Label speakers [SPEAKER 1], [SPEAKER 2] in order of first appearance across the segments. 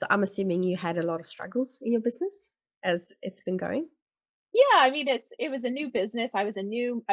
[SPEAKER 1] So I'm assuming you had a lot of struggles in your business as it's been going.
[SPEAKER 2] Yeah, I mean, it was a new business. I was a new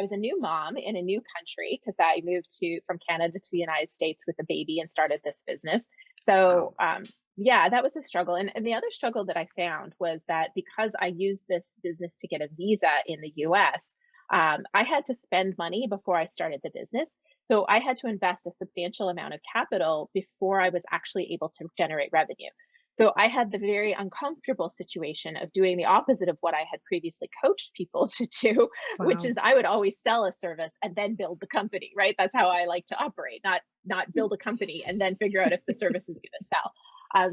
[SPEAKER 2] mom in a new country because I moved to from Canada to the United States with a baby and started this business. So,
[SPEAKER 1] Wow.
[SPEAKER 2] yeah, that was a struggle. And the other struggle that I found was that because I used this business to get a visa in the US, I had to spend money before I started the business. So I had to invest a substantial amount of capital before I was actually able to generate revenue. So I had the very uncomfortable situation of doing the opposite of what I had previously coached people to do, which
[SPEAKER 1] Wow.
[SPEAKER 2] is I would always sell a service and then build the company, right? That's how I like to operate, not build a company and then figure out if the service is going to sell.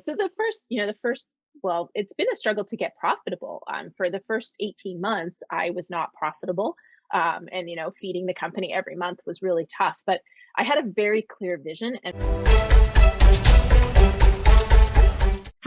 [SPEAKER 2] So well, it's been a struggle to get profitable. For the first 18 months, I was not profitable. And feeding the company every month was really tough, but I had a very clear vision and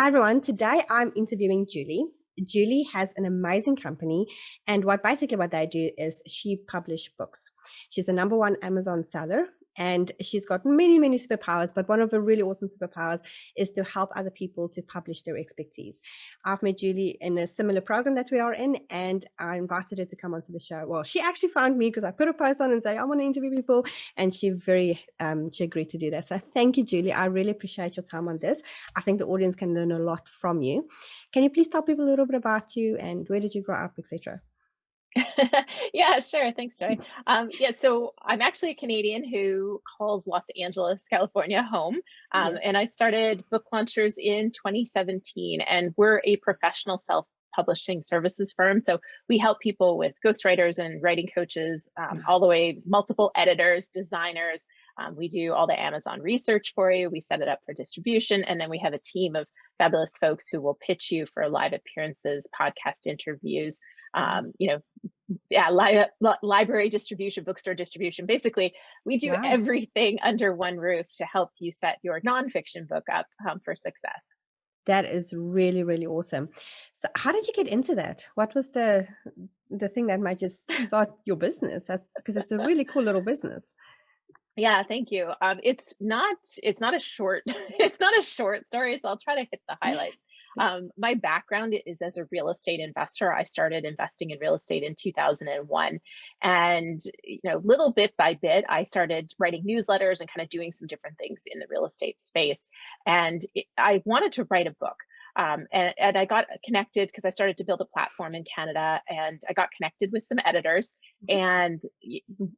[SPEAKER 1] Hi, everyone. Today I'm interviewing Julie. Julie has an amazing company, and what they do is she publish books. She's a number one Amazon seller, and she's got many, many superpowers. But one of the really awesome superpowers is to help other people to publish their expertise. I've met Julie in a similar program that we are in, and I invited her to come onto the show. Well, she actually found me because I put a post on and say I want to interview people, and she agreed to do that. So thank you, Julie. I really appreciate your time on this. I think the audience can learn a lot from you. Can you please tell people a little bit about you and where did you grow up, etc.?
[SPEAKER 2] yeah, sure. Thanks, Joy. Yeah, so I'm actually a Canadian who calls Los Angeles, California home.
[SPEAKER 1] Yeah.
[SPEAKER 2] And I started Book Launchers in 2017, and we're a professional self publishing services firm. So we help people with ghostwriters and writing coaches, all the
[SPEAKER 1] Nice.
[SPEAKER 2] way multiple editors, designers. We do all the Amazon research for you. We set it up for distribution. And then we have a team of fabulous folks who will pitch you for live appearances, podcast interviews,
[SPEAKER 1] Wow.
[SPEAKER 2] yeah, library distribution, bookstore distribution. Basically, we do
[SPEAKER 1] Wow.
[SPEAKER 2] everything under one roof to help you set your nonfiction book up for success.
[SPEAKER 1] That is really, really awesome. So how did you get into that? What was the thing that made you start your business? That's because it's a really cool little business.
[SPEAKER 2] Yeah, thank you. It's not a short it's not a short story, so I'll try to hit the highlights. My background is as a real estate investor. I started investing in real estate in 2001, and little bit by bit, I started writing newsletters and kind of doing some different things in the real estate space. And I wanted to write a book. And I got connected because I started to build a platform in Canada, and I got connected with some editors, and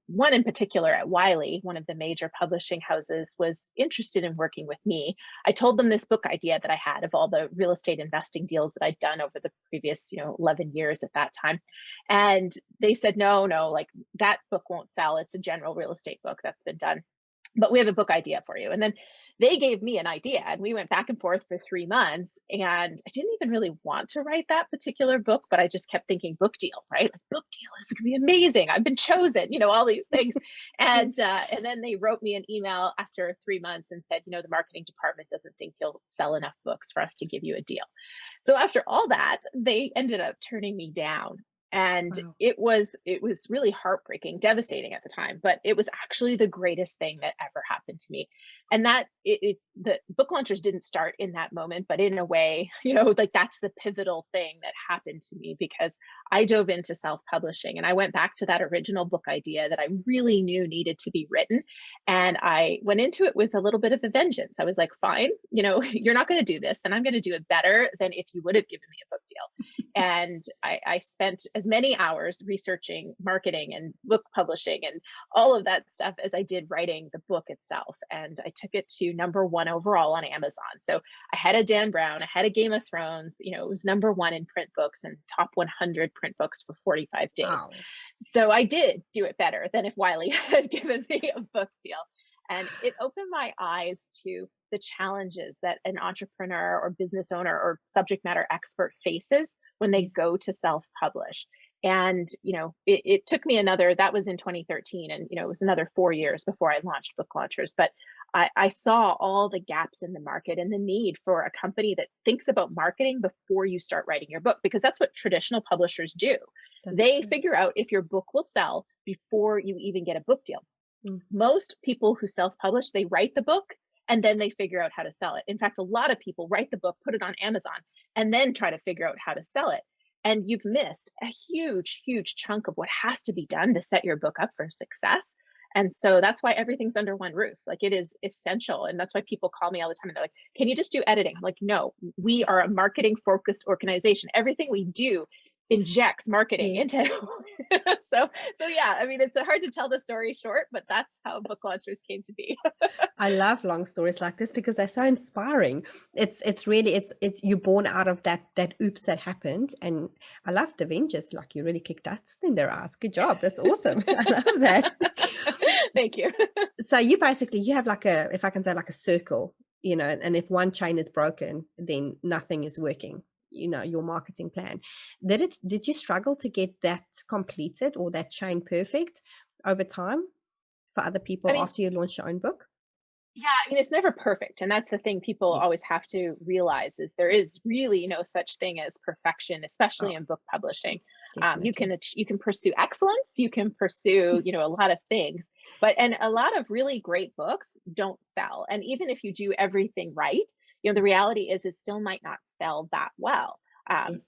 [SPEAKER 2] one in particular at Wiley, one of the major publishing houses, was interested in working with me. I told them this book idea that I had of all the real estate investing deals that I'd done over the previous, 11 years at that time. And they said, no, no, like that book won't sell. It's a general real estate book that's been done, but we have a book idea for you. And then they gave me an idea, and we went back and forth for 3 months. And I didn't even really want to write that particular book, but I just kept thinking book deal, right? Like book deal is going to be amazing. I've been chosen, all these things. And then they wrote me an email after 3 months and said, the marketing department doesn't think you'll sell enough books for us to give you a deal. So after all that, they ended up turning me down. And
[SPEAKER 1] Wow.
[SPEAKER 2] it was really heartbreaking, devastating at the time, but it was actually the greatest thing that ever happened to me. And that the book launchers didn't start in that moment, but in a way, like that's the pivotal thing that happened to me, because I dove into self-publishing and I went back to that original book idea that I really knew needed to be written. And I went into it with a little bit of a vengeance. I was like, fine, you're not going to do this, then I'm going to do it better than if you would have given me a book deal. And I spent as many hours researching marketing and book publishing and all of that stuff as I did writing the book itself. And I took it to number one overall on Amazon. So I had a Dan Brown, I had a Game of Thrones, it was number one in print books and top 100 print books for 45 days.
[SPEAKER 1] Wow.
[SPEAKER 2] So I did do it better than if Wiley had given me a book deal. And it opened my eyes to the challenges that an entrepreneur or business owner or subject matter expert faces when they
[SPEAKER 1] Yes.
[SPEAKER 2] go to self publish. And, it took me that was in 2013. And, it was another 4 years before I launched Book Launchers. But I saw all the gaps in the market and the need for a company that thinks about marketing before you start writing your book, because that's what traditional publishers do.
[SPEAKER 1] That's
[SPEAKER 2] They
[SPEAKER 1] true.
[SPEAKER 2] figure out if your book will sell before you even get a book deal.
[SPEAKER 1] Mm.
[SPEAKER 2] Most people who self-publish, they write the book and then they figure out how to sell it. In fact, a lot of people write the book, put it on Amazon, and then try to figure out how to sell it. And you've missed a huge, huge chunk of what has to be done to set your book up for success. And so that's why everything's under one roof. Like, it is essential. And that's why people call me all the time and they're like, can you just do editing? I'm like, no, we are a marketing focused organization. Everything we do injects marketing
[SPEAKER 1] Yes.
[SPEAKER 2] into so yeah, I mean, it's hard to tell the story short, but that's how book launchers came to be.
[SPEAKER 1] I love long stories like this because they're so inspiring. It's really it's you're born out of that oops that happened. And I love the Avengers, like you really kicked dust in their ass. Good job. That's awesome. I love that.
[SPEAKER 2] Thank you.
[SPEAKER 1] So you basically you have like a, if I can say, like a circle, and if one chain is broken, then nothing is working. Your marketing plan. Did you struggle to get that completed or that chain perfect over time for other
[SPEAKER 2] I
[SPEAKER 1] people
[SPEAKER 2] mean,
[SPEAKER 1] after you launch your own book?
[SPEAKER 2] yeah, I mean, it's never perfect. And that's the thing people always
[SPEAKER 1] Yes,
[SPEAKER 2] have to realize is there is really no such thing as perfection,
[SPEAKER 1] oh,
[SPEAKER 2] especially in book publishing.
[SPEAKER 1] definitely.
[SPEAKER 2] You can pursue excellence, you can pursue, a lot of things, and a lot of really great books don't sell. And even if you do everything right, the reality is it still might not sell that well.
[SPEAKER 1] Yes,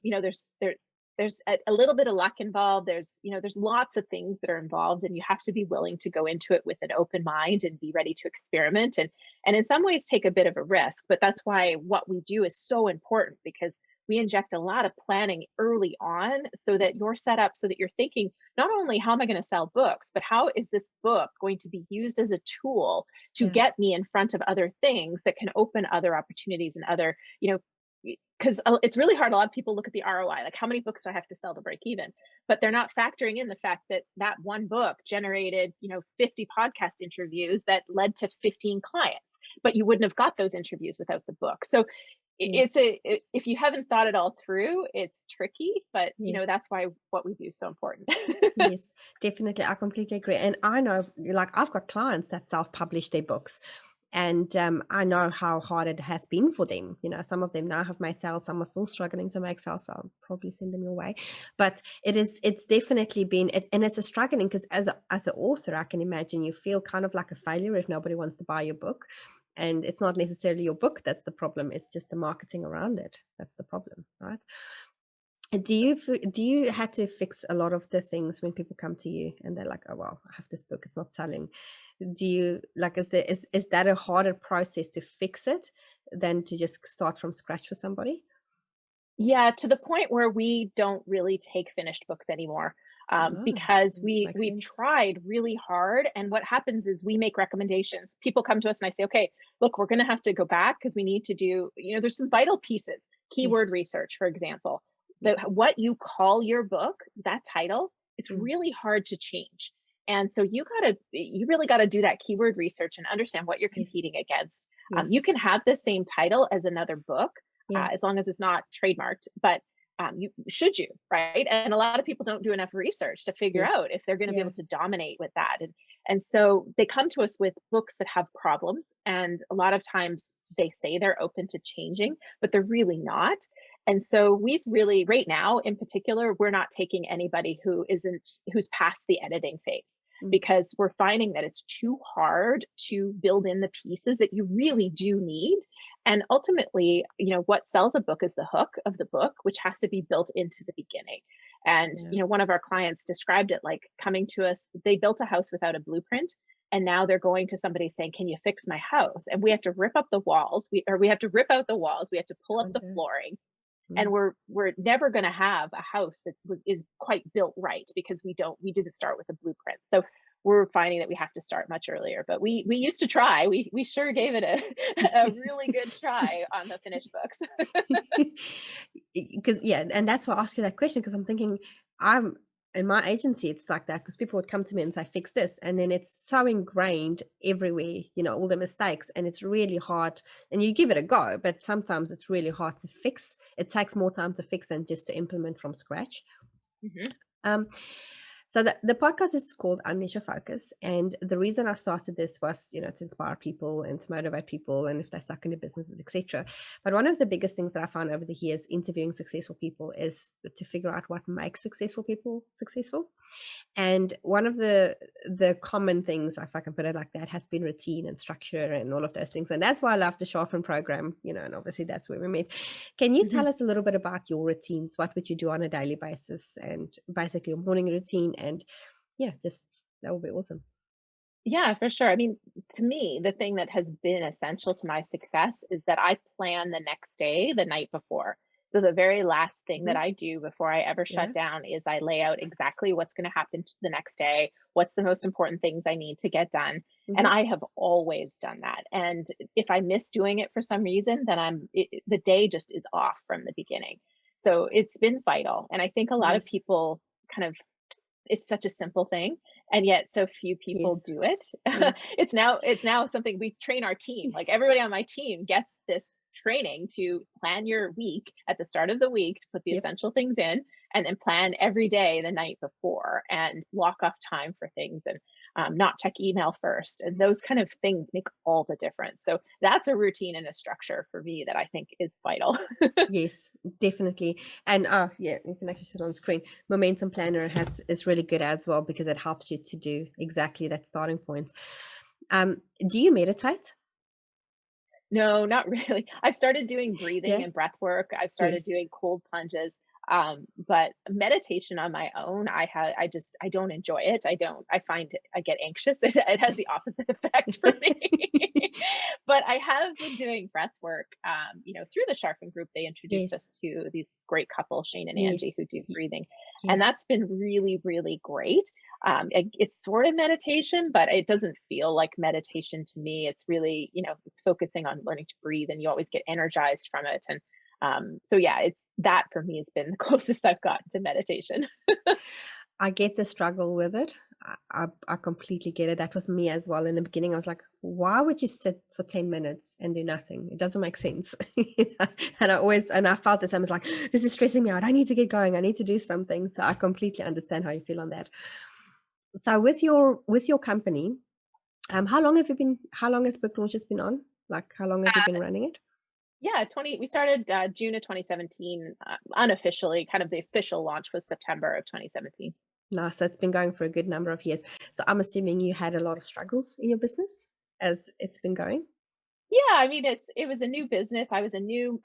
[SPEAKER 2] There's a little bit of luck involved. There's lots of things that are involved, and you have to be willing to go into it with an open mind and be ready to experiment and in some ways take a bit of a risk. But that's why what we do is so important, because we inject a lot of planning early on so that you're set up so that you're thinking not only how am I going to sell books, but how is this book going to be used as a tool to
[SPEAKER 1] yeah,
[SPEAKER 2] get me in front of other things that can open other opportunities and other, because it's really hard. A lot of people look at the ROI, like how many books do I have to sell to break even? But they're not factoring in the fact that that one book generated, 50 podcast interviews that led to 15 clients. But you wouldn't have got those interviews without the book. So
[SPEAKER 1] yes,
[SPEAKER 2] if you haven't thought it all through, it's tricky. But
[SPEAKER 1] yes.
[SPEAKER 2] that's why what we do is so important.
[SPEAKER 1] Yes, definitely. I completely agree. And I know, like, I've got clients that self-publish their books, and I know how hard it has been for them. Some of them now have made sales, some are still struggling to make sales. So I'll probably send them your way. But it's definitely been, and it's a struggling because as an author, I can imagine you feel kind of like a failure if nobody wants to buy your book. And it's not necessarily your book that's the problem; it's just the marketing around it that's the problem, right? Do you had to fix a lot of the things when people come to you and they're like, "Oh, well, I have this book, it's not selling." Do you like, is that a harder process to fix it than to just start from scratch for somebody?
[SPEAKER 2] Yeah, to the point where we don't really take finished books anymore,
[SPEAKER 1] Oh,
[SPEAKER 2] because
[SPEAKER 1] makes
[SPEAKER 2] we've
[SPEAKER 1] sense.
[SPEAKER 2] tried really hard. And what happens is we make recommendations. People come to us and I say, okay, look, we're going to have to go back because we need to do, there's some vital pieces, keyword
[SPEAKER 1] Yes.
[SPEAKER 2] research, for example.
[SPEAKER 1] Yeah.
[SPEAKER 2] What you call your book, that title, it's
[SPEAKER 1] Mm.
[SPEAKER 2] really hard to change. And so you really got to do that keyword research and understand what you're
[SPEAKER 1] Yes.
[SPEAKER 2] competing against. You
[SPEAKER 1] Yes.
[SPEAKER 2] can have the same title as another book,
[SPEAKER 1] Yeah.
[SPEAKER 2] as long as it's not trademarked. But you, right? And a lot of people don't do enough research to figure
[SPEAKER 1] Yes.
[SPEAKER 2] out if they're going to be
[SPEAKER 1] Yeah.
[SPEAKER 2] able to dominate with that. And so they come to us with books that have problems, and a lot of times they say they're open to changing, but they're really not. And so we've really, right now in particular, we're not taking anybody who's past the editing phase,
[SPEAKER 1] Mm.
[SPEAKER 2] because we're finding that it's too hard to build in the pieces that you really do need. And ultimately, what sells a book is the hook of the book, which has to be built into the beginning. And,
[SPEAKER 1] Yeah.
[SPEAKER 2] one of our clients described it like coming to us, they built a house without a blueprint. And now they're going to somebody saying, can you fix my house? And we have to rip up the walls. We have to rip out the walls. We have to pull up the
[SPEAKER 1] Okay.
[SPEAKER 2] flooring, and
[SPEAKER 1] Mm.
[SPEAKER 2] we're never going to have a house that is quite built right, because we didn't start with a blueprint. So we're finding that we have to start much earlier. But we used to try. We sure gave it a really good try on the finished books.
[SPEAKER 1] Because yeah, and that's why I asked you that question, because I'm thinking, I'm in my agency, it's like that because people would come to me and say, fix this. And then it's so ingrained everywhere, all the mistakes, and it's really hard. And you give it a go, but sometimes it's really hard to fix. It takes more time to fix than just to implement from scratch.
[SPEAKER 2] Mhm.
[SPEAKER 1] Um, So the podcast is called Unleash Your Focus. And the reason I started this was, to inspire people and to motivate people and if they're stuck in their businesses, etc. But one of the biggest things that I found over the years interviewing successful people is to figure out what makes successful people successful. And one of the common things, if I can put it like that, has been routine and structure and all of those things. And that's why I love the Sharpen program, and obviously that's where we met. Can you tell us a little bit about your routines? What would you do on a daily basis and basically your morning routine? And yeah, just that would be awesome.
[SPEAKER 2] Yeah, for sure. I mean, to me, the thing that has been essential to my success is that I plan the next day the night before. So the very last thing that
[SPEAKER 1] Hmm.
[SPEAKER 2] I do before I ever
[SPEAKER 1] Yeah.
[SPEAKER 2] shut down is I lay out exactly what's going to happen the next day, what's the most important things I need to get done. And
[SPEAKER 1] Hmm.
[SPEAKER 2] I have always done that. And if I miss doing it for some reason, then the day just is off from the beginning. So it's been vital. And I think a lot of
[SPEAKER 1] Yes.
[SPEAKER 2] people kind of it's such a simple thing, and yet so few people
[SPEAKER 1] Yes.
[SPEAKER 2] do it.
[SPEAKER 1] Yes.
[SPEAKER 2] It's now something we train our team. Like everybody on my team gets this training to plan your week at the start of the week to put the
[SPEAKER 1] Yep.
[SPEAKER 2] essential things in, and then plan every day the night before and block off time for things, and not check email first. And those kind of things make all the difference. So that's a routine and a structure for me that I think is vital.
[SPEAKER 1] Yes, definitely. And yeah, you can actually sit on screen. Momentum Planner is really good as well because it helps you to do exactly that starting point. Do you meditate?
[SPEAKER 2] No, not really. I've started doing breathing
[SPEAKER 1] Yeah.
[SPEAKER 2] and breath work. I've started
[SPEAKER 1] Yes.
[SPEAKER 2] doing cold plunges. But meditation on my own, I don't enjoy it. I find I get anxious. It has the opposite effect for me. But I have been doing breath work. Through the Sharpen group, they introduced
[SPEAKER 1] Yes.
[SPEAKER 2] us to these great couple, Shane and
[SPEAKER 1] Yes.
[SPEAKER 2] Angie, who do
[SPEAKER 1] y-
[SPEAKER 2] breathing. And
[SPEAKER 1] Yes.
[SPEAKER 2] that's been really, really great. It's sort of meditation, but it doesn't feel like meditation to me. It's really, it's focusing on learning to breathe, and you always get energized from it. And so, yeah, it's that for me has been the closest I've gotten to meditation.
[SPEAKER 1] I get the struggle with it. I completely get it. That was me as well. In the beginning, I was like, why would you sit for 10 minutes and do nothing? It doesn't make sense. And I felt this. I was like, this is stressing me out. I need to get going. I need to do something. So I completely understand how you feel on that. So with your company, how long has Book Launches been on? Like, how long have you been running it?
[SPEAKER 2] Yeah, we started June of 2017, unofficially. Kind of the official launch was September of 2017.
[SPEAKER 1] Nice. So it's been going for a good number of years. So I'm assuming you had a lot of struggles in your business as it's been going.
[SPEAKER 2] Yeah, I mean it was a new business. I was a new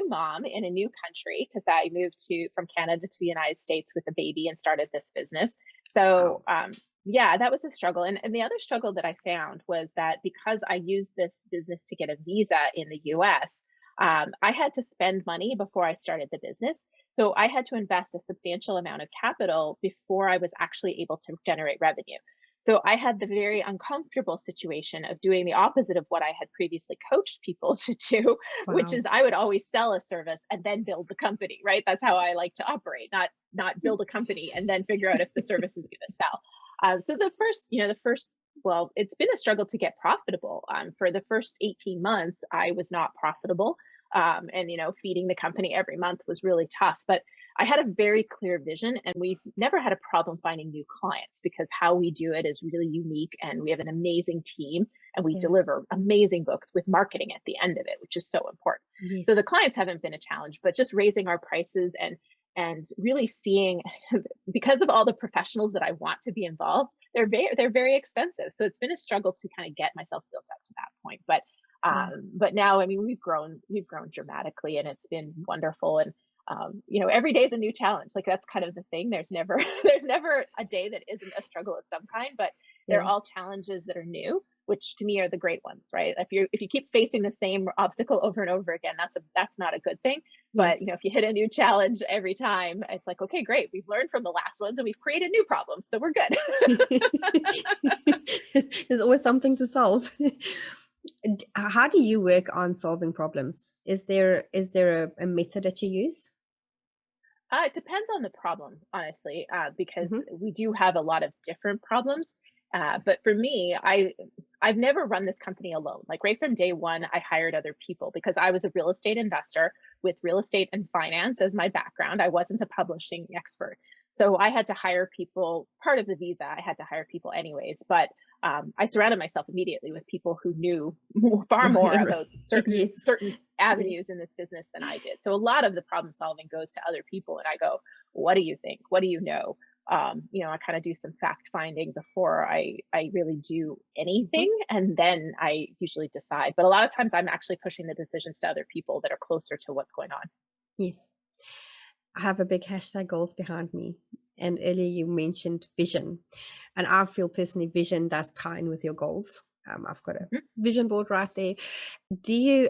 [SPEAKER 2] mom in a new country because I moved to from Canada to the United States with a baby and started this business.
[SPEAKER 1] Wow.
[SPEAKER 2] So yeah, that was a struggle. And the other struggle that I found was that because I used this business to get a visa in the US, I had to spend money before I started the business. So I had to invest a substantial amount of capital before I was actually able to generate revenue. So I had the very uncomfortable situation of doing the opposite of what I had previously coached people to do, which
[SPEAKER 1] Wow.
[SPEAKER 2] is I would always sell a service and then build the company, right? That's how I like to operate, not build a company and then figure out if the service is going to sell. So well, it's been a struggle to get profitable. For the first 18 months, I was not profitable. And feeding the company every month was really tough. But I had a very clear vision, and we've never had a problem finding new clients because how we do it is really unique, and we have an amazing team, and we
[SPEAKER 1] Yeah.
[SPEAKER 2] deliver amazing books with marketing at the end of it, which is so important. So
[SPEAKER 1] Yes.
[SPEAKER 2] the clients haven't been a challenge, but just raising our prices and really seeing because of all the professionals that I want to be involved, they're very expensive. So it's been a struggle to kind of get myself built up to that point.
[SPEAKER 1] Yeah.
[SPEAKER 2] But now, I mean, we've grown dramatically, and it's been wonderful. And every day is a new challenge. Like that's kind of the thing. There's never there's never a day that isn't a struggle of some kind, but they're
[SPEAKER 1] Yeah.
[SPEAKER 2] all challenges that are new, which to me are the great ones, right? If you keep facing the same obstacle over and over again, that's not a good thing. But
[SPEAKER 1] Yes.
[SPEAKER 2] if you hit a new challenge every time, it's like, okay, great, we've learned from the last ones and we've created new problems, so we're good.
[SPEAKER 1] There's always something to solve. How do you work on solving problems? Is there a method that you use?
[SPEAKER 2] It depends on the problem, honestly, because
[SPEAKER 1] Hmm.
[SPEAKER 2] we do have a lot of different problems. But for me, I've never run this company alone. Like right from day one, I hired other people because I was a real estate investor with real estate and finance as my background. I wasn't a publishing expert. So I had to hire people, part of the visa, I had to hire people anyways. But I surrounded myself immediately with people who knew far more about
[SPEAKER 1] Yes.
[SPEAKER 2] certain avenues in this business than I did. So a lot of the problem solving goes to other people. And I go, what do you think? What do you know? I kind of do some fact finding before I really do
[SPEAKER 1] Mhm.
[SPEAKER 2] anything, and then I usually decide. But a lot of times, I'm actually pushing the decisions to other people that are closer to what's going on.
[SPEAKER 1] Yes. I have a big hashtag goals behind me. And earlier you mentioned vision. And I feel personally vision does tie in with your goals. I've got a
[SPEAKER 2] Mhm.
[SPEAKER 1] vision board right there.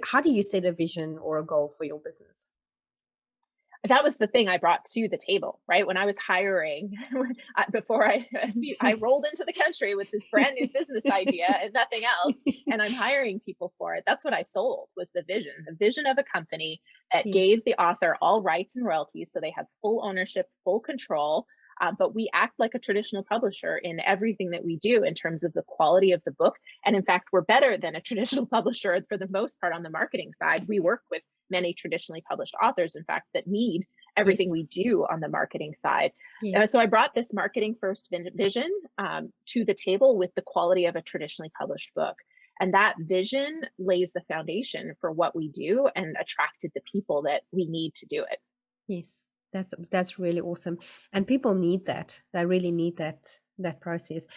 [SPEAKER 1] How do you set a vision or a goal for your business?
[SPEAKER 2] That was the thing I brought to the table, right? When I was hiring, before I rolled into the country with this brand new business idea and nothing else, and I'm hiring people for it. That's what I sold, was the vision of a company that
[SPEAKER 1] Yes.
[SPEAKER 2] gave the author all rights and royalties, so they have full ownership, full control. But we act like a traditional publisher in everything that we do in terms of the quality of the book. And in fact, we're better than a traditional publisher for the most part on the marketing side. We work with many traditionally published authors, in fact, that need everything
[SPEAKER 1] Yes.
[SPEAKER 2] we do on the marketing side.
[SPEAKER 1] Yes.
[SPEAKER 2] So I brought this marketing first vision to the table with the quality of a traditionally published book. And that vision lays the foundation for what we do and attracted the people that we need to do it.
[SPEAKER 1] Yes. That's really awesome. And people need that. They really need that process.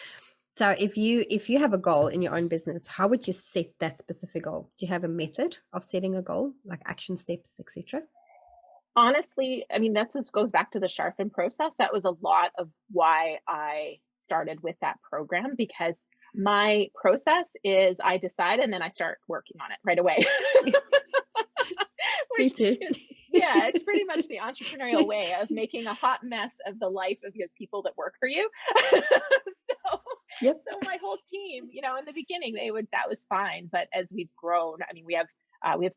[SPEAKER 1] So if you have a goal in your own business, how would you set that specific goal? Do you have a method of setting a goal, like action steps, etc.?
[SPEAKER 2] Honestly, I mean, that just goes back to the sharpen process. That was a lot of why I started with that program, because my process is I decide and then I start working on it right away.
[SPEAKER 1] Me
[SPEAKER 2] Which
[SPEAKER 1] too.
[SPEAKER 2] is, yeah, it's pretty much the entrepreneurial way of making a hot mess of the life of your people that work for you. so,
[SPEAKER 1] Yep.
[SPEAKER 2] so my whole team, in the beginning, that was fine, but as we've grown, I mean, we have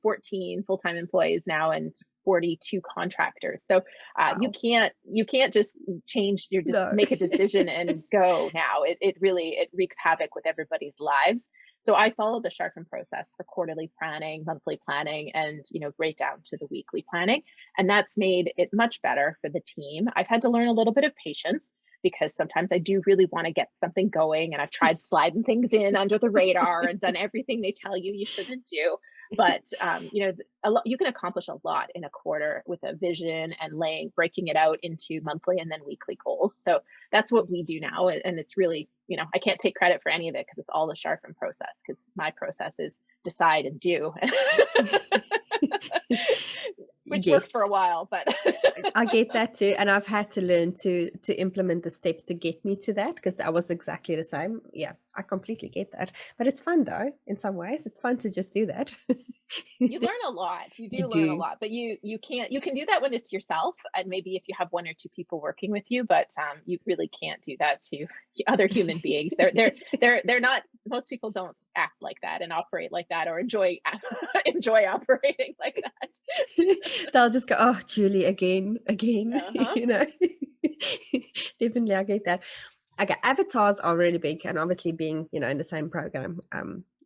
[SPEAKER 2] 14 full-time employees now and 42 contractors. So you
[SPEAKER 1] Wow.
[SPEAKER 2] can't just
[SPEAKER 1] No.
[SPEAKER 2] make a decision and go now. It wreaks havoc with everybody's lives. So I follow the sharpen process for quarterly planning, monthly planning, and right down to the weekly planning. And that's made it much better for the team. I've had to learn a little bit of patience because sometimes I do really want to get something going, and I've tried sliding things in under the radar and done everything they tell you shouldn't do. But you can accomplish a lot in a quarter with a vision and breaking it out into monthly and then weekly goals. So that's what we
[SPEAKER 1] Yes.
[SPEAKER 2] do now, and it's really, I can't take credit for any of it because it's all the sharpen process. Because my process is decide and do, which worked for
[SPEAKER 1] Yes.
[SPEAKER 2] a while, but
[SPEAKER 1] I get that too, and I've had to learn to implement the steps to get me to that because I was exactly the same. Yeah, I completely get that. But it's fun though, in some ways. It's fun to just do that.
[SPEAKER 2] you learn a lot. You
[SPEAKER 1] You
[SPEAKER 2] do learn a
[SPEAKER 1] do.
[SPEAKER 2] lot, but you can do that when it's yourself, and maybe if you have one or two people working with you, but you really can't do that to other human beings. They're not. Most people don't act like that and operate like that or enjoy enjoy operating like that.
[SPEAKER 1] They'll just go, "Oh, Julie, again, again."
[SPEAKER 2] Uh huh.
[SPEAKER 1] Definitely, I get that. Okay, avatars are really big, and obviously being in the same program,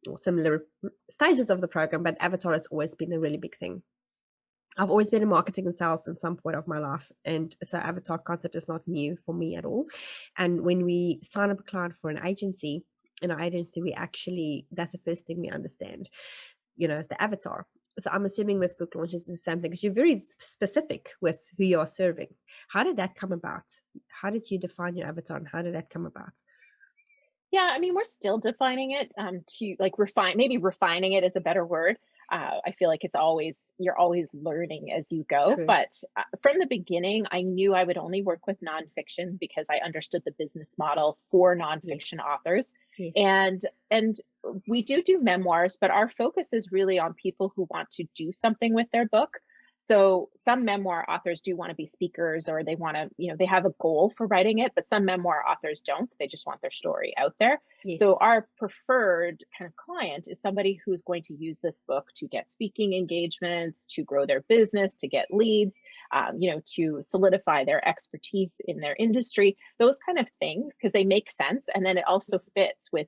[SPEAKER 1] or similar stages of the program, but avatar has always been a really big thing. I've always been in marketing and sales in some point of my life, and so avatar concept is not new for me at all. And when we sign up a client for an agency, in our agency, we actually that's the first thing we understand, is the avatar. So I'm assuming with book launches, it's the same thing because you're very specific with who you are serving. How did that come about? How did you define your avatar, and how did that come about?
[SPEAKER 2] Yeah, I mean, we're still defining it to like maybe refining it is a better word. I feel like you're always learning as you go.
[SPEAKER 1] True.
[SPEAKER 2] But from the beginning, I knew I would only work with nonfiction because I understood the business model for nonfiction
[SPEAKER 1] Yes.
[SPEAKER 2] authors.
[SPEAKER 1] Yes.
[SPEAKER 2] And we do memoirs, but our focus is really on people who want to do something with their book. So some memoir authors do want to be speakers, or they want to, they have a goal for writing it, but some memoir authors don't. They just want their story out there. So
[SPEAKER 1] Yes.
[SPEAKER 2] our preferred kind of client is somebody who's going to use this book to get speaking engagements, to grow their business, to get leads, to solidify their expertise in their industry, those kind of things, because they make sense. And then it also fits with,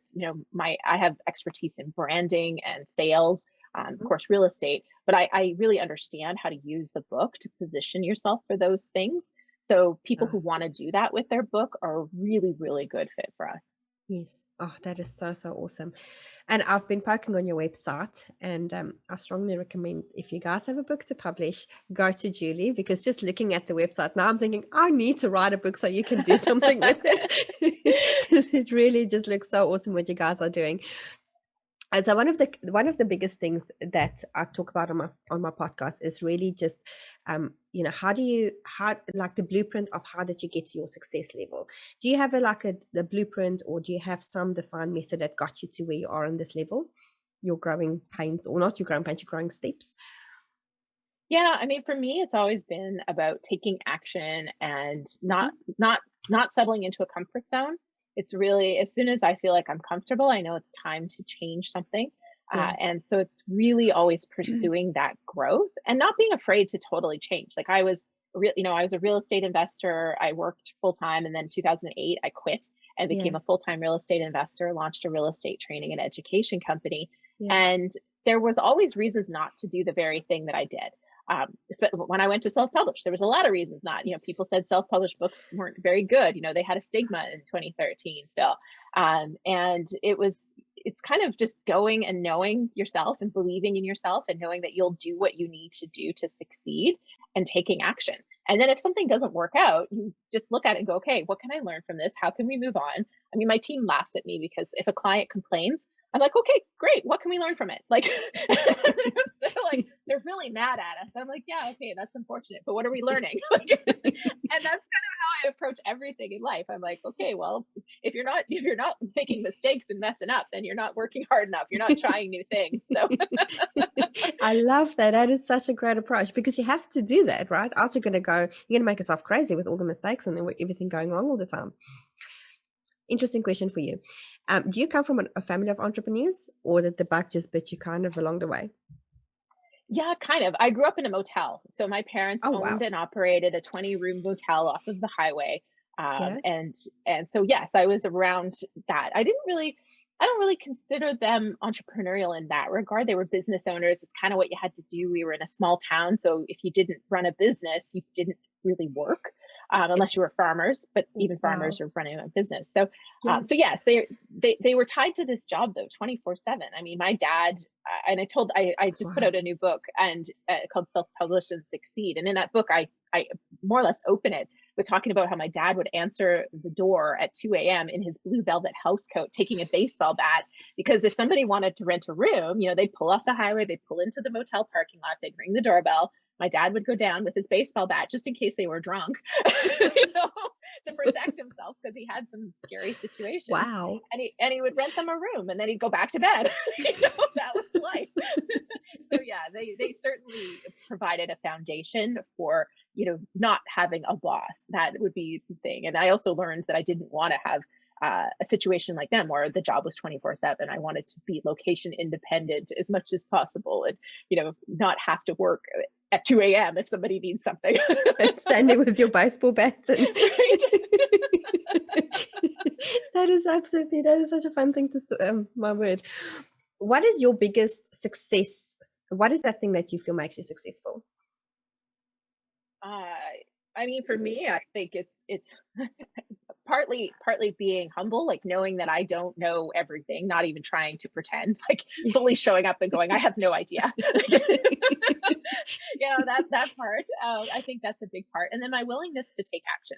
[SPEAKER 2] I have expertise in branding and sales, of
[SPEAKER 1] Mhm.
[SPEAKER 2] course, real estate, but I really understand how to use the book to position yourself for those things. So people who
[SPEAKER 1] Nice.
[SPEAKER 2] want to do that with their book are a really, really good fit for us.
[SPEAKER 1] Yes. Oh, that is so, so awesome. And I've been poking on your website, and I strongly recommend, if you guys have a book to publish, go to Julie, because just looking at the website now, I'm thinking, I need to write a book so you can do something with it. Because it really just looks so awesome what you guys are doing. And so one of the biggest things that I talk about on my podcast is really just how like the blueprint of how did you get to your success level. Do you have the blueprint, or do you have some defined method that got you to where you are on this level, your growing pains, or not your growing pains, your growing steps?
[SPEAKER 2] Yeah, I mean, for me, it's always been about taking action and
[SPEAKER 1] Mhm.
[SPEAKER 2] not settling into a comfort zone. It's really, as soon as I feel like I'm comfortable, I know it's time to change something.
[SPEAKER 1] Yeah.
[SPEAKER 2] And so it's really always pursuing that growth and not being afraid to totally change. Like I was a real estate investor. I worked full time, and then 2008 I quit and
[SPEAKER 1] Yeah.
[SPEAKER 2] became a full time real estate investor. Launched a real estate training and education company,
[SPEAKER 1] Yeah.
[SPEAKER 2] and there was always reasons not to do the very thing that I did. When I went to self-publish, there was a lot of reasons not. People said self-published books weren't very good. They had a stigma in 2013 still, and it's kind of just going and knowing yourself and believing in yourself and knowing that you'll do what you need to do to succeed and taking action. And then if something doesn't work out, you just look at it and go, okay, what can I learn from this? How can we move on? I mean, my team laughs at me because if a client complains, I'm like, okay, great. What can we learn from it? Like, they're really mad at us. I'm like, yeah, okay, that's unfortunate, but what are we learning? And that's kind of how I approach everything in life. I'm like, okay, well, if you're not making mistakes and messing up, then you're not working hard enough. You're not trying new things. So
[SPEAKER 1] I love that. That is such a great approach, because you have to do that, right? Else you're going to make yourself crazy with all the mistakes and everything going wrong all the time. Interesting question for you. Do you come from a family of entrepreneurs, or did the bug just bit you kind of along the way?
[SPEAKER 2] yeah, kind of. I grew up in a motel. So my parents
[SPEAKER 1] Oh,
[SPEAKER 2] owned
[SPEAKER 1] wow.
[SPEAKER 2] and operated a 20-room motel off of the highway.
[SPEAKER 1] Okay.
[SPEAKER 2] And so yes, I was around that. I don't really consider them entrepreneurial in that regard. They were business owners. It's kind of what you had to do. We were in a small town, so if you didn't run a business, you didn't really work, unless you were farmers. But even farmers
[SPEAKER 1] Wow.
[SPEAKER 2] are running a business. So,
[SPEAKER 1] Yeah.
[SPEAKER 2] so yes, they were tied to this job though, 24/7. I mean, my dad, and I just put
[SPEAKER 1] Wow.
[SPEAKER 2] out a new book and called Self Publish and Succeed. And in that book, I more or less open it with talking about how my dad would answer the door at 2 a.m. in his blue velvet house coat, taking a baseball bat, because if somebody wanted to rent a room, they'd pull off the highway, they'd pull into the motel parking lot, they'd ring the doorbell. My dad would go down with his baseball bat just in case they were drunk, to protect himself because he had some scary situations.
[SPEAKER 1] Wow.
[SPEAKER 2] And he would rent them a room, and then he'd go back to bed. That was life. So yeah, they certainly provided a foundation for not having a boss. That would be the thing. And I also learned that I didn't want to have a situation like them where the job was 24/7. I wanted to be location independent as much as possible, and not have to work at 2 a.m. if somebody needs something.
[SPEAKER 1] Standing with your baseball bat and
[SPEAKER 2] Right.
[SPEAKER 1] that is such a fun thing my word. What is your biggest success? What is that thing that you feel makes you successful?
[SPEAKER 2] uh, I mean, for me, I think it's partly being humble, like knowing that I don't know everything, not even trying to pretend, like fully showing up and going, I have no idea. That part. I think that's a big part, and then my willingness to take action.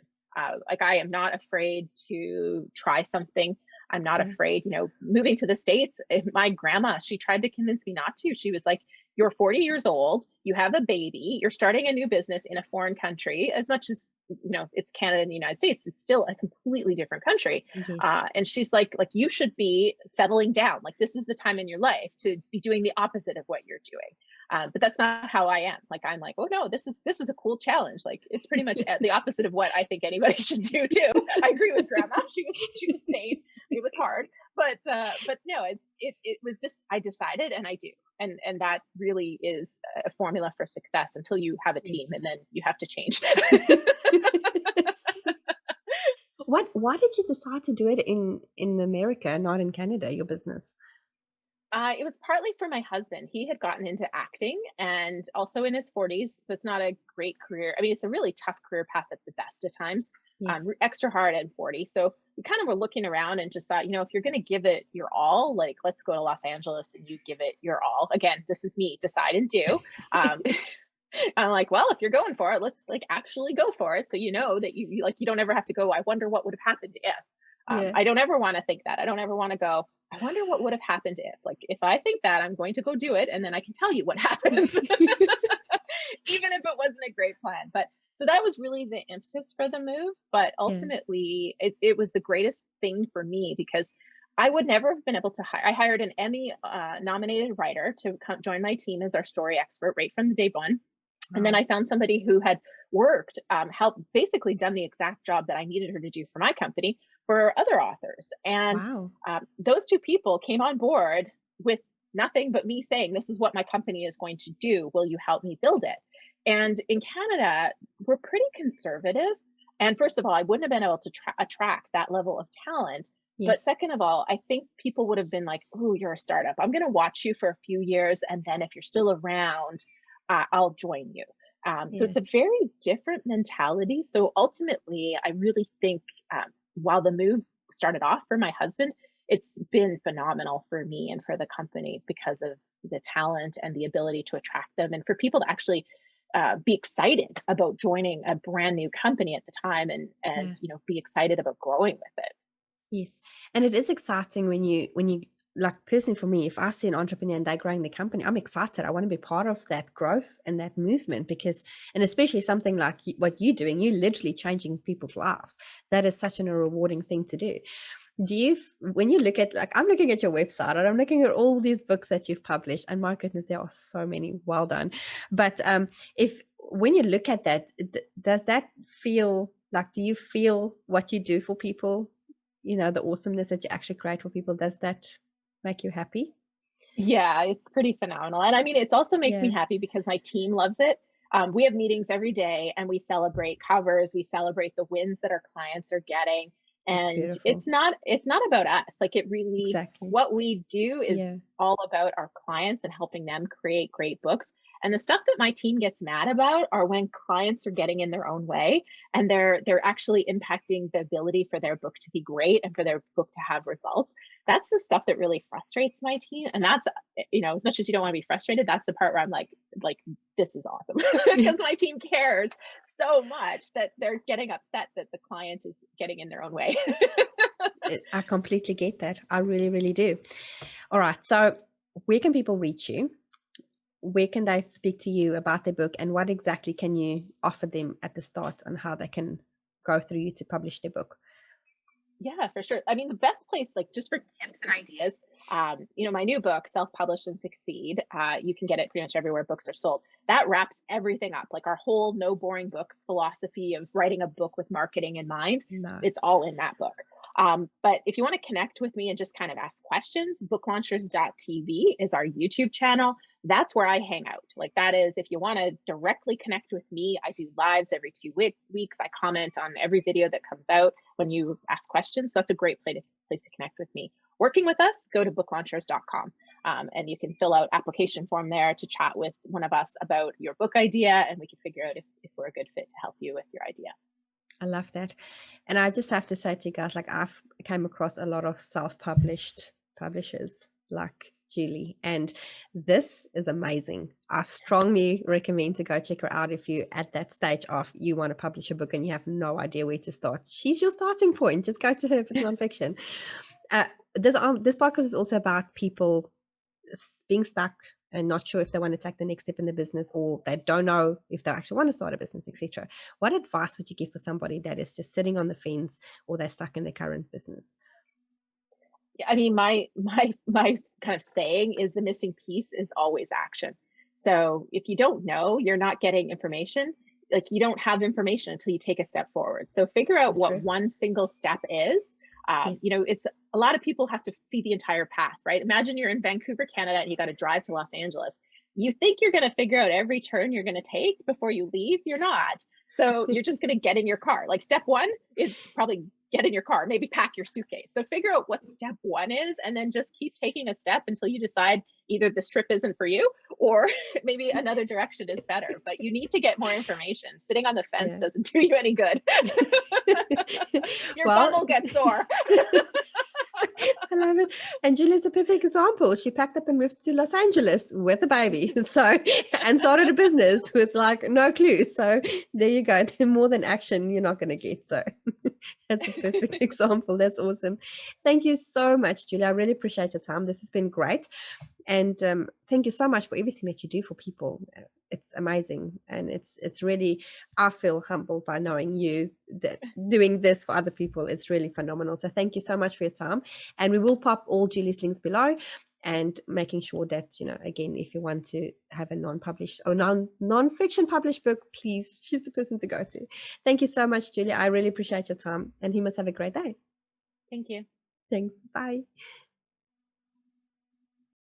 [SPEAKER 2] Like I am not afraid to try something. I'm not
[SPEAKER 1] Yeah.
[SPEAKER 2] afraid. Moving to the States, my grandma, she tried to convince me not to. She was like, "You're 40 years old. You have a baby. You're starting a new business in a foreign country. As much as it's Canada and the United States, it's still a completely different country."
[SPEAKER 1] Yes.
[SPEAKER 2] And she's like you should be settling down. Like this is the time in your life to be doing the opposite of what you're doing. But that's not how I am. Like, I'm like, oh no, this is a cool challenge. Like, it's pretty much the opposite of what I think anybody should do too. I agree with grandma. She was sane. It was hard, but no, it was just, I decided and I do. And that really is a formula for success until you have a team,
[SPEAKER 1] Yes.
[SPEAKER 2] and then you have to change.
[SPEAKER 1] Why did you decide to do it in America, not in Canada, your business?
[SPEAKER 2] It was partly for my husband. He had gotten into acting and also in his 40s. So it's not a great career. I mean, it's a really tough career path at the best of times,
[SPEAKER 1] Yes.
[SPEAKER 2] extra hard at 40. So we kind of were looking around and just thought, if you're going to give it your all, like, let's go to Los Angeles and you give it your all. Again, this is me, decide and do. Um, I'm like, well, if you're going for it, let's like actually go for it. So you know that you don't ever have to go, I wonder what would have happened if.
[SPEAKER 1] Yeah.
[SPEAKER 2] I don't ever want to think that. I don't ever want to go, I wonder what would have happened if. Like, if I think that, I'm going to go do it, and then I can tell you what happens, even if it wasn't a great plan. But so that was really the impetus for the move. But
[SPEAKER 1] Yeah.
[SPEAKER 2] ultimately, it was the greatest thing for me because I would never have been able to hire. I hired an Emmy nominated writer to come join my team as our story expert right from the day one. And then
[SPEAKER 1] Wow.
[SPEAKER 2] I found somebody who had worked, helped, basically done the exact job that I needed her to do for my company for other authors. And
[SPEAKER 1] Wow.
[SPEAKER 2] those two people came on board with nothing but me saying, this is what my company is going to do. Will you help me build it? And in Canada, we're pretty conservative. And first of all, I wouldn't have been able to attract that level of talent. But
[SPEAKER 1] Yes.
[SPEAKER 2] second of all, I think people would have been like, oh, you're a startup. I'm going to watch you for a few years. And then if you're still around, I'll join you. So it's a
[SPEAKER 1] Yes.
[SPEAKER 2] very different mentality. So ultimately, I really think while the move started off for my husband, it's been phenomenal for me and for the company because of the talent and the ability to attract them, and for people to actually be excited about joining a brand new company at the time, and
[SPEAKER 1] Yeah.
[SPEAKER 2] be excited about growing with it.
[SPEAKER 1] Yes. And it is exciting when you like personally for me, if I see an entrepreneur and they're growing the company, I'm excited. I want to be part of that growth and that movement because, and especially something like what you're doing, you're literally changing people's lives. That is such a rewarding thing to do. When you look at, like, I'm looking at your website and I'm looking at all these books that you've published, and my goodness, there are so many. Well done. But if when you look at that, does that feel like, do you feel what you do for people, the awesomeness that you actually create for people, does that make you happy?
[SPEAKER 2] Yeah, it's pretty phenomenal. And I mean, it also makes me
[SPEAKER 1] Yeah,
[SPEAKER 2] happy because my team loves it. We have meetings every day and we celebrate covers, we celebrate the wins that our clients are getting.
[SPEAKER 1] that's
[SPEAKER 2] And
[SPEAKER 1] beautiful.
[SPEAKER 2] it's not about us. Like, it really,
[SPEAKER 1] Exactly.
[SPEAKER 2] what we do is
[SPEAKER 1] Yeah.
[SPEAKER 2] all about our clients and helping them create great books. And the stuff that my team gets mad about are when clients are getting in their own way and they're actually impacting the ability for their book to be great and for their book to have results. That's the stuff that really frustrates my team. And that's, as much as you don't want to be frustrated, that's the part where I'm like, this is awesome because my team cares so much that they're getting upset that the client is getting in their own way.
[SPEAKER 1] I completely get that. I really, really do. All right. So where can people reach you? Where can they speak to you about their book, and what exactly can you offer them at the start on how they can go through you to publish their book?
[SPEAKER 2] Yeah, for sure. I mean, the best place, like, just for tips and ideas, my new book, Self Publish and Succeed, you can get it pretty much everywhere books are sold. That wraps everything up. Like, our whole no boring books philosophy of writing a book with marketing in mind, it's
[SPEAKER 1] Nice.
[SPEAKER 2] all in that book. But if you want to connect with me and just kind of ask questions, booklaunchers.tv is our YouTube channel. That's where I hang out. Like, that is, if you want to directly connect with me, I do lives every 2 weeks. I comment on every video that comes out when you ask questions. So that's a great place to connect with me. Working with us, go to booklaunchers.com, and you can fill out application form there to chat with one of us about your book idea, and we can figure out if we're a good fit to help you with your idea.
[SPEAKER 1] I love that. And I just have to say to you guys, like, I've came across a lot of self-published publishers like Julie, and this is amazing. I strongly recommend to go check her out if you're at that stage of you want to publish a book and you have no idea where to start. She's your starting point. Just go to her if it's nonfiction. This podcast is also about people being stuck and not sure if they want to take the next step in the business, or they don't know if they actually want to start a business, etc. What advice would you give for somebody that is just sitting on the fence, or they're stuck in their current business?
[SPEAKER 2] Yeah, I mean, my kind of saying is the missing piece is always action. So if you don't know, you're not getting information. Like you don't have information until you take a step forward. So figure
[SPEAKER 1] So
[SPEAKER 2] out what
[SPEAKER 1] true.
[SPEAKER 2] one single step is. You
[SPEAKER 1] Yes.
[SPEAKER 2] know, it's a lot of people have to see the entire path, right? Imagine you're in Vancouver, Canada, and you got to drive to Los Angeles. You think you're going to figure out every turn you're going to take before you leave. You're not. So you're just going to get in your car. Like step one is probably get in your car, maybe pack your suitcase. So figure out what step one is, and then just keep taking a step until you decide either this trip isn't for you or maybe another direction is better. But you need to get more information. Sitting on the fence
[SPEAKER 1] Yeah.
[SPEAKER 2] doesn't do you any good. Your bum
[SPEAKER 1] Well,
[SPEAKER 2] will get sore.
[SPEAKER 1] I love it. And Julie's a perfect example. She packed up and moved to Los Angeles with a baby. So, and started a business with like no clue. So there you go. More than action, you're not going to get. So that's a perfect example. That's awesome. Thank you so much, Julie. I really appreciate your time. This has been great. And thank you so much for everything that you do for people. It's amazing, and it's really, I feel humbled by knowing you that doing this for other people. It's really phenomenal. So thank you so much for your time, and we will pop all Julie's links below, and making sure that, you know, again, if you want to have a non-published or non-fiction published book, please, she's the person to go to. Thank you so much, Julie. I really appreciate your time, and you must have a great day.
[SPEAKER 2] Thank you.
[SPEAKER 1] Thanks. Bye.